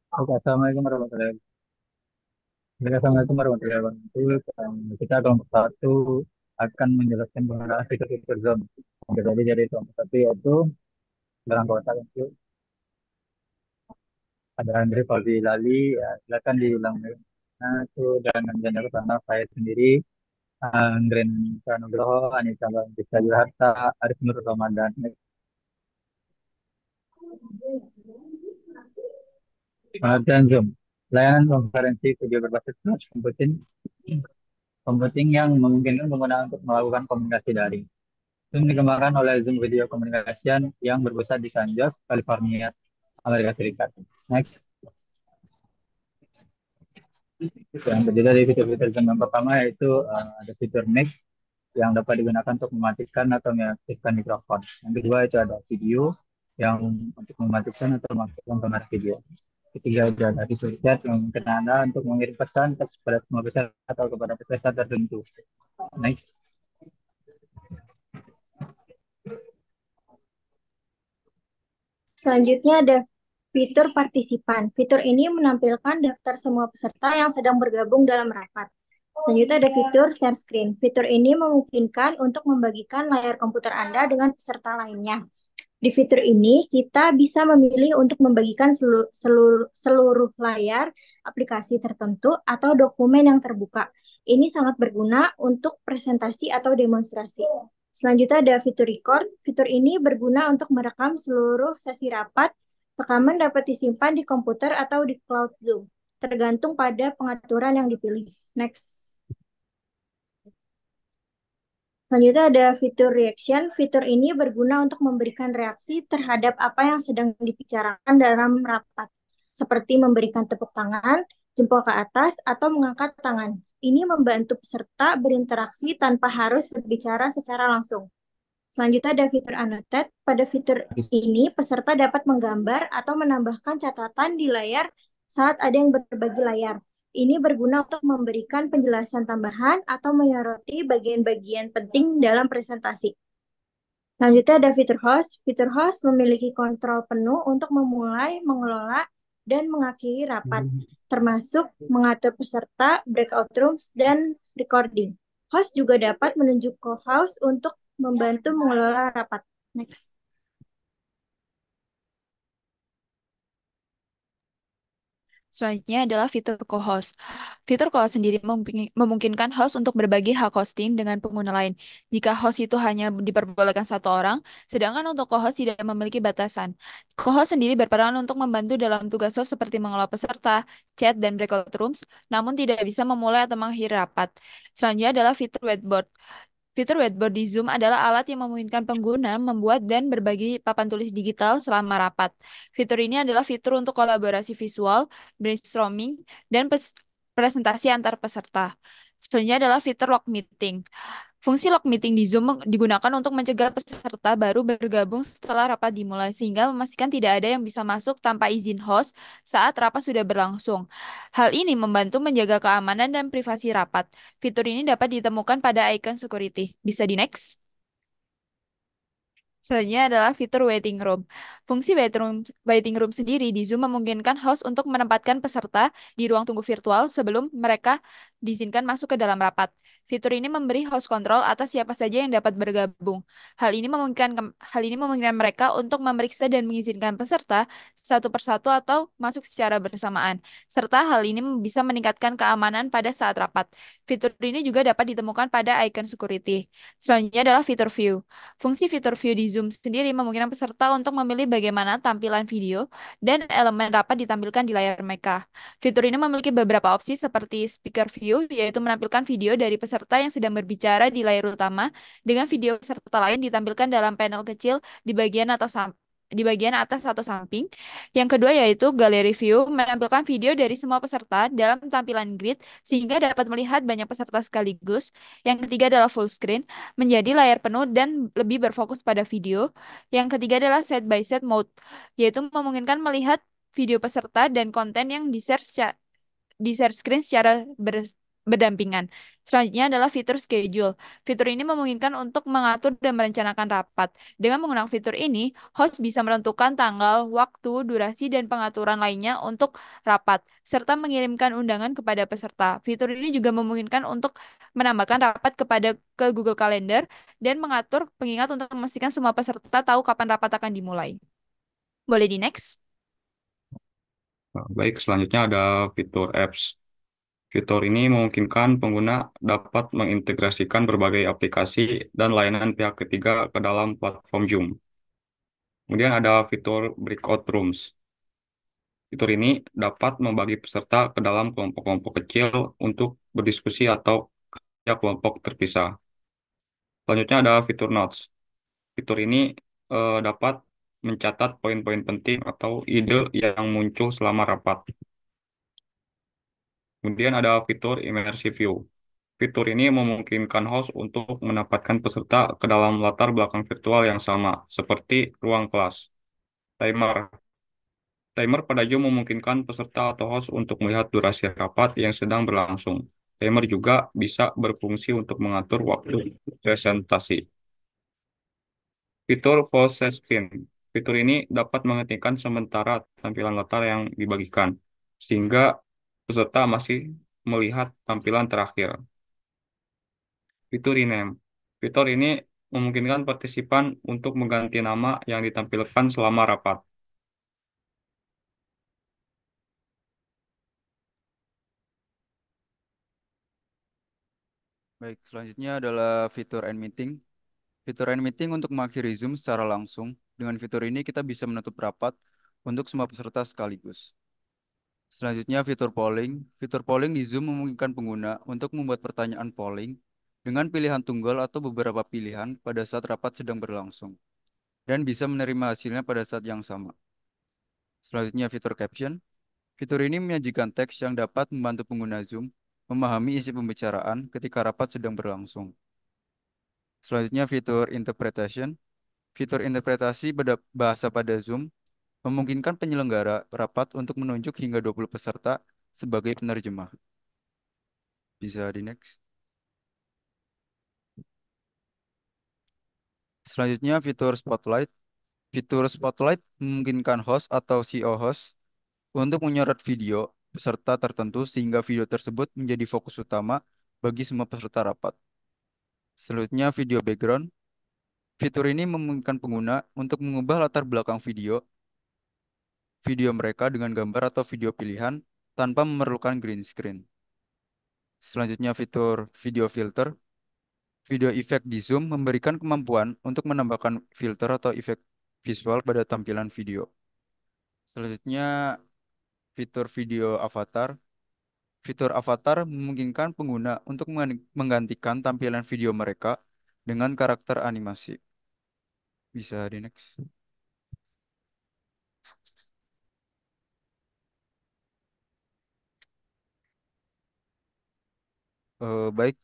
Oke, Assalamualaikum warahmatullahi wabarakatuh. Assalamualaikum warahmatullahi wabarakatuh. Kita kelompok satu akan menjelaskan penggunaan fitur-fitur Zoom. Yang tadi dari kelompok satu yaitu dalam kota itu ada Andre Faldi Lali. Ya, silakan diulang. Nah, itu dengan janda pertama saya sendiri, Andren Nugroho, Anissa Bisa Juharta, Arif Nur Ramadan. Pengertian Zoom. Layanan konferensi video berbasis cloud computing yang memungkinkan pengguna untuk melakukan komunikasi daring. Zoom dikembangkan oleh Zoom Video Communication yang berpusat di San Jose, California, Amerika Serikat. Next, yang terdiri dari fitur-fitur Zoom yang pertama yaitu ada fitur mic yang dapat digunakan untuk mematikan atau mengaktifkan mikrofon. Yang kedua itu ada video yang untuk mematikan atau mengaktifkan kamera video. Ketiga itu ada fitur chat yang memungkinkan Anda untuk mengirim pesan kepada semua peserta atau kepada peserta tertentu. Next. Selanjutnya ada fitur partisipan. Fitur ini menampilkan daftar semua peserta yang sedang bergabung dalam rapat. Selanjutnya ada fitur share screen. Fitur ini memungkinkan untuk membagikan layar komputer Anda dengan peserta lainnya. Di fitur ini, kita bisa memilih untuk membagikan seluruh layar aplikasi tertentu atau dokumen yang terbuka. Ini sangat berguna untuk presentasi atau demonstrasi. Selanjutnya ada fitur record. Fitur ini berguna untuk merekam seluruh sesi rapat. Rekaman dapat disimpan di komputer atau di cloud Zoom, tergantung pada pengaturan yang dipilih. Next. Selanjutnya ada fitur reaction. Fitur ini berguna untuk memberikan reaksi terhadap apa yang sedang dibicarakan dalam rapat, seperti memberikan tepuk tangan, jempol ke atas, atau mengangkat tangan. Ini membantu peserta berinteraksi tanpa harus berbicara secara langsung. Selanjutnya ada fitur annotate. Pada fitur ini, peserta dapat menggambar atau menambahkan catatan di layar saat ada yang berbagi layar. Ini berguna untuk memberikan penjelasan tambahan atau menyoroti bagian-bagian penting dalam presentasi. Selanjutnya ada fitur host. Fitur host memiliki kontrol penuh untuk memulai, mengelola, dan mengakhiri rapat, termasuk mengatur peserta, breakout rooms, dan recording. Host juga dapat menunjuk co-host untuk membantu mengelola rapat. Next. Selanjutnya adalah fitur co-host. Fitur co-host sendiri memungkinkan host untuk berbagi hak hosting dengan pengguna lain. Jika host itu hanya diperbolehkan satu orang, sedangkan untuk co-host tidak memiliki batasan. Co-host sendiri berperan untuk membantu dalam tugas host seperti mengelola peserta, chat, dan breakout rooms, namun tidak bisa memulai atau mengakhiri rapat. Selanjutnya adalah fitur whiteboard. Fitur whiteboard di Zoom adalah alat yang memungkinkan pengguna membuat dan berbagi papan tulis digital selama rapat. Fitur ini adalah fitur untuk kolaborasi visual, brainstorming, dan presentasi antar peserta. Selanjutnya adalah fitur log meeting. Fungsi log meeting di Zoom digunakan untuk mencegah peserta baru bergabung setelah rapat dimulai, sehingga memastikan tidak ada yang bisa masuk tanpa izin host saat rapat sudah berlangsung. Hal ini membantu menjaga keamanan dan privasi rapat. Fitur ini dapat ditemukan pada icon security. Bisa di next? Selanjutnya adalah fitur waiting room. Fungsi waiting room sendiri di Zoom memungkinkan host untuk menempatkan peserta di ruang tunggu virtual sebelum mereka diizinkan masuk ke dalam rapat. Fitur ini memberi host kontrol atas siapa saja yang dapat bergabung. Hal ini memungkinkan mereka untuk memeriksa dan mengizinkan peserta satu persatu atau masuk secara bersamaan. Serta hal ini bisa meningkatkan keamanan pada saat rapat. Fitur ini juga dapat ditemukan pada icon security. Selanjutnya adalah fitur view. Fungsi fitur view di Zoom sendiri memungkinkan peserta untuk memilih bagaimana tampilan video dan elemen rapat ditampilkan di layar mereka. Fitur ini memiliki beberapa opsi seperti speaker view, yaitu menampilkan video dari peserta yang sedang berbicara di layar utama, dengan video peserta lain ditampilkan dalam panel kecil di bagian atas atau samping. Yang kedua yaitu gallery view, menampilkan video dari semua peserta dalam tampilan grid sehingga dapat melihat banyak peserta sekaligus. Yang ketiga adalah full screen, menjadi layar penuh dan lebih berfokus pada video. Yang ketiga adalah set by set mode, yaitu memungkinkan melihat video peserta dan konten yang di-share screen secara berdampingan. Selanjutnya adalah fitur schedule. Fitur ini memungkinkan untuk mengatur dan merencanakan rapat. Dengan menggunakan fitur ini, host bisa menentukan tanggal, waktu, durasi, dan pengaturan lainnya untuk rapat, serta mengirimkan undangan kepada peserta. Fitur ini juga memungkinkan untuk menambahkan rapat ke Google Calendar dan mengatur pengingat untuk memastikan semua peserta tahu kapan rapat akan dimulai. Boleh di next? Nah, baik, selanjutnya ada fitur apps. Fitur ini memungkinkan pengguna dapat mengintegrasikan berbagai aplikasi dan layanan pihak ketiga ke dalam platform Zoom. Kemudian ada fitur breakout rooms. Fitur ini dapat membagi peserta ke dalam kelompok-kelompok kecil untuk berdiskusi atau kerja kelompok terpisah. Selanjutnya ada fitur notes. Fitur ini dapat mencatat poin-poin penting atau ide yang muncul selama rapat. Kemudian ada fitur immersive view. Fitur ini memungkinkan host untuk menempatkan peserta ke dalam latar belakang virtual yang sama, seperti ruang kelas. Timer. Timer pada Zoom memungkinkan peserta atau host untuk melihat durasi rapat yang sedang berlangsung. Timer juga bisa berfungsi untuk mengatur waktu presentasi. Fitur full set screen. Fitur ini dapat menghentikan sementara tampilan latar yang dibagikan, sehingga peserta masih melihat tampilan terakhir. Fitur rename. Fitur ini memungkinkan partisipan untuk mengganti nama yang ditampilkan selama rapat. Baik, selanjutnya adalah fitur end meeting. Fitur end meeting untuk mengakhiri Zoom secara langsung. Dengan fitur ini kita bisa menutup rapat untuk semua peserta sekaligus. Selanjutnya fitur polling. Fitur polling di Zoom memungkinkan pengguna untuk membuat pertanyaan polling dengan pilihan tunggal atau beberapa pilihan pada saat rapat sedang berlangsung dan bisa menerima hasilnya pada saat yang sama. Selanjutnya fitur caption. Fitur ini menyajikan teks yang dapat membantu pengguna Zoom memahami isi pembicaraan ketika rapat sedang berlangsung. Selanjutnya fitur interpretation. Fitur interpretasi bahasa pada Zoom memungkinkan penyelenggara rapat untuk menunjuk hingga 20 peserta sebagai penerjemah. Bisa di next. Selanjutnya fitur Spotlight. Fitur Spotlight memungkinkan host atau CEO host untuk menyorot video peserta tertentu sehingga video tersebut menjadi fokus utama bagi semua peserta rapat. Selanjutnya video background. Fitur ini memungkinkan pengguna untuk mengubah latar belakang video mereka dengan gambar atau video pilihan tanpa memerlukan green screen. Selanjutnya fitur video filter. Video efek di Zoom memberikan kemampuan untuk menambahkan filter atau efek visual pada tampilan video. Selanjutnya fitur video avatar. Fitur avatar memungkinkan pengguna untuk menggantikan tampilan video mereka dengan karakter animasi. Bisa di next. Baik,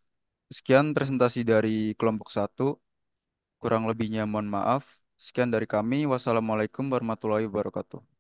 sekian presentasi dari kelompok satu. Kurang lebihnya mohon maaf. Sekian dari kami. Wassalamualaikum warahmatullahi wabarakatuh.